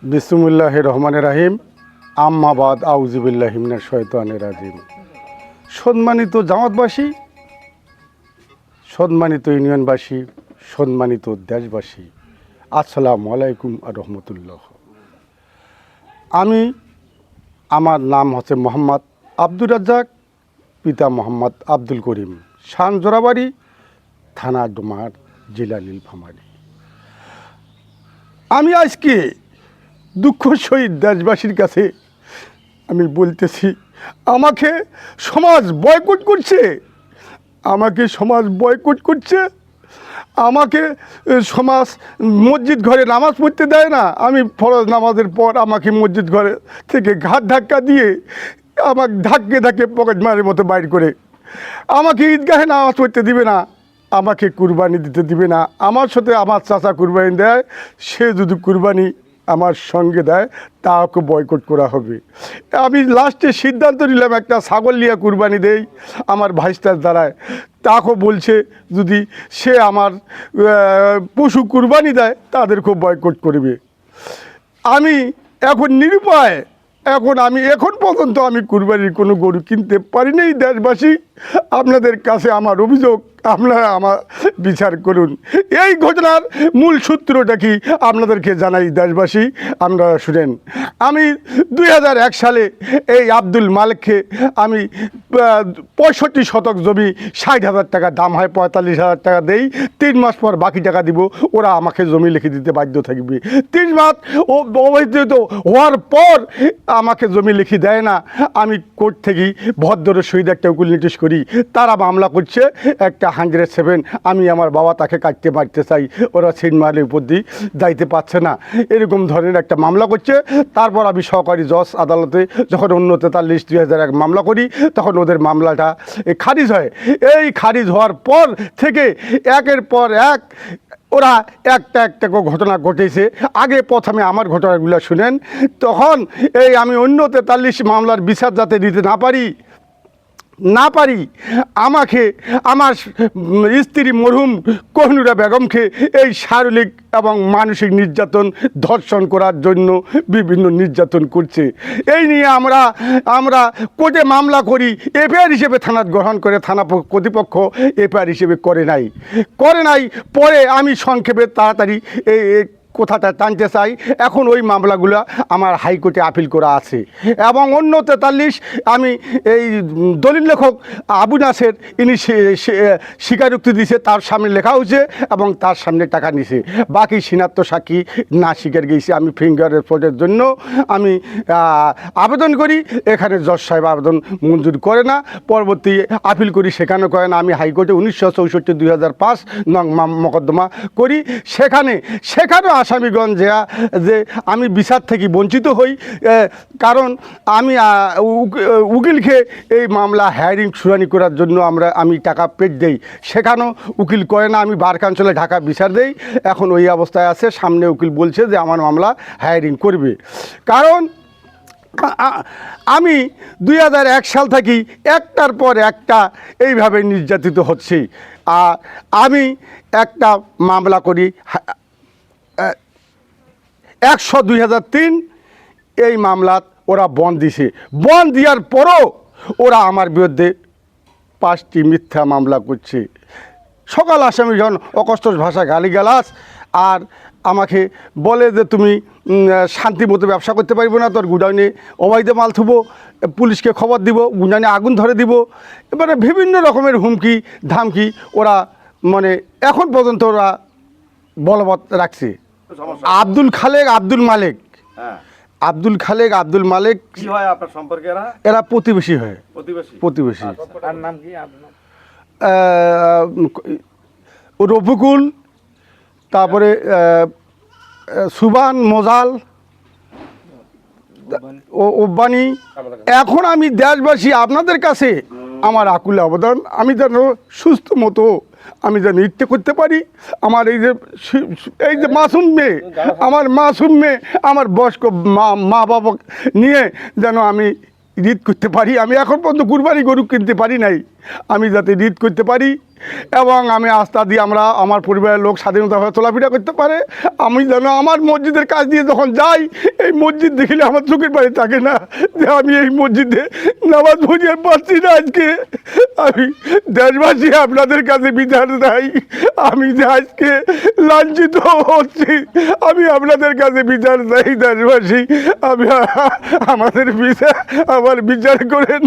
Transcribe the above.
বিসমিল্লাহির রহমানির রহিম। আম্মাবাদ আউযুবিল্লাহি মিনাশ শাইতানির রাজিম। সম্মানিত জামাতবাসী, সম্মানিত ইউনিয়নবাসী, সম্মানিত দেশবাসী, আসসালামু আলাইকুম ওয়া রাহমাতুল্লাহ। আমার নাম হচ্ছে মোহাম্মদ আব্দুর রাজ্জাক, পিতা মোহাম্মদ আব্দুল করিম, শান জোরাবাড়ি, থানা ডোমার, জেলা নীলফামারী। আমি আজকে দুঃখ সহিত দেশবাসীর কাছে আমি বলতেছি, আমাকে সমাজ বয়কট করছে, আমাকে সমাজ বয়কট করছে, আমাকে সমাজ মসজিদ ঘরে নামাজ পড়তে দেয় না। আমি ফরজ নামাজের পর আমাকে মসজিদ ঘরে থেকে ঘাট ধাক্কা দিয়ে আমাকে ধাক্কে ধাক্কে পকেট মারের মতো বাইর করে আমাকে ঈদগাহে নামাজ পড়তে দিবে না, আমাকে কুরবানি দিতে দিবে না। আমার সাথে আমার চাচা কুরবানি দেয়, সে যদি কুরবানি আমার সঙ্গে দেয় তাকে বয়কট করা হবে। আমি লাস্টে সিদ্ধান্ত নিলাম একটা ছাগল নিয়ে কুরবানি দেই আমার ভাইস্তার দ্বারায়। তাকে বলছে যদি সে আমার পশু কুরবানি দেয় তাদেরকেও বয়কট করবে। আমি এখন নিরুপায়, এখন পর্যন্ত আমি কুরবানির কোনো গরু কিনতে পারি নাই। দেশবাসী, আপনাদের কাছে আমার অভিযোগ, আপনারা আমার বিচার করুন। এই ঘটনার মূল সূত্রটা কি আপনাদেরকে জানাই দেশবাসী, আপনারা শুনেন। আমি 2001 সালে এই আব্দুল মালিককে আমি 65 শতক জমি 60,000 টাকা দাম হয়, 45,000 টাকা দেই। 3 মাস পর বাকি টাকা দিব, ওরা আমাকে জমি লিখে দিতে বাধ্য থাকবে। 3 মাস অবৈধ হওয়ার পর আমাকে জমি লিখে দেয় না। আমি কোর্ট থেকে ভদ্র সহিত একটা উকিল নোটিশ করি, তারা মামলা করছে একটা 107। আমি আমার বাবা তাকে কাটতে মারতে চাই, ওরা সিন মারের উপর দিয়ে যাইতে পারছে না, এরকম ধরনের একটা মামলা করছে। তারপর আমি সহকারী জজ আদালতে যখন 49/43/2001 মামলা করি, তখন ওদের মামলাটা খারিজ হয়। এই খারিজ হওয়ার পর থেকে একের পর এক ওরা একটা একটা ঘটনা ঘটেছে। আগে প্রথমে আমার ঘটনাগুলো শুনেন। তখন এই আমি 43 মামলার বিচার যাতে দিতে না পারি আমাকে আমার স্ত্রী মরহুম কোহিনুরা বেগমকে এই শারীরিক এবং মানসিক নির্যাতন, ধর্ষণ করার জন্য বিভিন্ন নির্যাতন করছে। এই নিয়ে আমরা কোর্টে মামলা করি, এফআইআর হিসেবে থানার গ্রহণ করে থানা কর্তৃপক্ষ এফআইআর হিসেবে করে নাই। পরে আমি সংক্ষেপে তাড়াতাড়ি এই কথাটা টানতে চাই। এখন ওই মামলাগুলো আমার হাইকোর্টে আপিল করা আছে এবং 43 আমি এই দলিল লেখক আবু নাসের ইনি স্বীকারোক্তি দিয়েছে, তার সামনে লেখা হয়েছে এবং তার সামনে টাকা নিছে। বাকি সিনাত্ম সাক্ষী না স্বীকার গিয়েছে। আমি ফিঙ্গারের ফটোর জন্য আমি আবেদন করি, এখানে জজ সাহেব আবেদন মঞ্জুর করে না। পরবর্তী আপিল করি, সেখানে করে না। আমি হাইকোর্টে 1964-2005 নং মোকদ্দমা করি। সেখানেও আসামিগঞ্জ যে আমি বিচার থেকে বঞ্চিত হই, কারণ আমি উকিলকে এই মামলা হায়ারিং শুনানি করার জন্য আমি টাকা পেড দেই, সেখানেও উকিল করে না। আমি বার কাউন্সিলে ঢাকা বিচার দেই, এখন ওই অবস্থায় আছে। সামনে উকিল বলছে যে আমার মামলা হায়ারিং করবে। কারণ আমি 2001 সাল থেকে একটার পর একটা এইভাবে নির্যাতিত হচ্ছি। আমি একটা মামলা করি 100/2003, এই মামলাত ওরা বন্ড দিছে। বন্ড দেওয়ার পরও ওরা আমার বিরুদ্ধে 5টি মিথ্যা মামলা করছে। সকল আসামি যখন অকস্টস ভাষা গালিগালাজ আর আমাকে বলে যে তুমি শান্তি মতো ব্যবসা করতে পারবো না, তোর গুডাউনে অবৈধ মাল থুবো, পুলিশকে খবর দিব, গুডাউনে আগুন ধরে দিব। এবারে বিভিন্ন রকমের হুমকি ধামকি ওরা এখন পর্যন্ত ওরা বলবৎ রাখছে। আব্দুল মালিক কি হয় আপনার সম্পর্কে? এরা প্রতিবেশী হয়। প্রতিবেশী। তার নাম কি? রফিকুল, তারপরে সুবান, মোজাল, ওব্বানি। এখন আমি দেশবাসী আপনাদের কাছে আমার আকুল আবেদন, আমি যেন সুস্থ মতো আমি যেন নৃত্য করতে পারি। আমার এই যে মাসুম মেয়ে, আমার বয়স্ক মা বাবা নিয়ে যেন আমি ঈদ করতে পারি। আমি এখন পর্যন্ত কুরবানি গরু কিনতে পারি নাই, আমি যাতে ঈদ করতে পারি এবং আমি আস্থা দিয়ে আমার পরিবারের লোক স্বাধীনতাভাবে চলাফেরা করতে পারে। আমি যেন আমার মসজিদের কাজ দিয়ে যখন যাই, এই মসজিদ দেখলে আমার চোখের বাড়ি থাকে না যে আমি এই মসজিদে নামাজ পড়িয়ে পারছি না। আজকে আমি দেশবাসী আপনাদের কাছে বিচার চাই, আমি যে আজকে লাঞ্ছিত হচ্ছি, আমি আপনাদের কাছে বিচার চাই দেশবাসী। আমি আমার বিচার করেন।